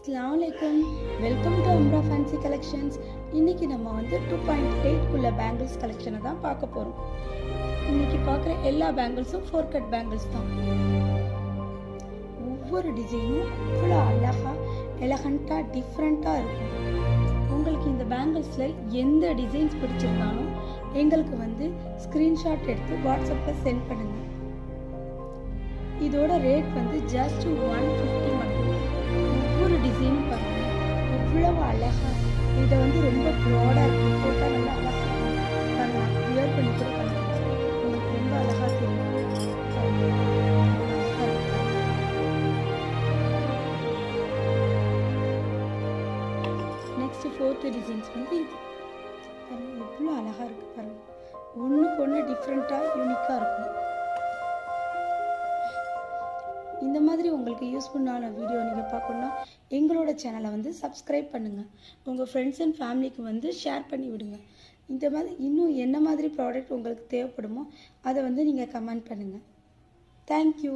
அஸ்ஸலாமுஅலைக்கும். Welcome to Amra fancy collections. இன்றைக்கி நம்ம வந்து 2.8 பேங்கிள்ஸ் கலெக்ஷனை தான் பார்க்க போகிறோம். இன்றைக்கி பார்க்குற எல்லா பேங்கிள்ஸும் 4 கட் பேங்கிள்ஸ் தான். ஒவ்வொரு டிசைனும் இவ்வளோ அழகாக எலகண்ட்டாக டிஃப்ரெண்ட்டாக இருக்கும். உங்களுக்கு இந்த பேங்கிள்ஸில் எந்த டிசைன்ஸ் பிடிச்சிருந்தாலும் எங்களுக்கு வந்து ஸ்க்ரீன்ஷாட் எடுத்து வாட்ஸ்அப்பில் சென்ட் பண்ணுங்கள். இதோட ரேட் வந்து ஜஸ்ட் 150 மட்டும். ஒவ்வொரு டிசைனும் பாருங்கள் எவ்வளவு அழகாக. இதை வந்து ரொம்ப ப்ராடாக இருக்கும், போட்டால் நல்லா அழகாக இருக்கும். பாருங்கள், வியர் பண்ணி கூட பண்ணுறேன், உங்களுக்கு ரொம்ப அழகாக தெரியும். நெக்ஸ்ட் 4th டிசைன்ஸ் வந்து இது பாருங்கள், எவ்வளோ அழகாக இருக்குது பாருங்கள். ஒன்றுக்கு ஒன்று டிஃப்ரெண்ட்டாக யூனிக்காக இருக்கும். இந்த மாதிரி உங்களுக்கு யூஸ்ஃபுல்லான வீடியோ நீங்கள் பார்க்கணுன்னா எங்களோட சேனலை வந்து சப்ஸ்கிரைப் பண்ணுங்கள். உங்கள் ஃப்ரெண்ட்ஸ் அண்ட் ஃபேமிலிக்கு வந்து ஷேர் பண்ணி விடுங்க. இந்த மாதிரி இன்னும் என்ன மாதிரி ப்ராடக்ட் உங்களுக்கு தேவைப்படுமோ அதை வந்து நீங்கள் கமெண்ட் பண்ணுங்கள். தேங்க்யூ.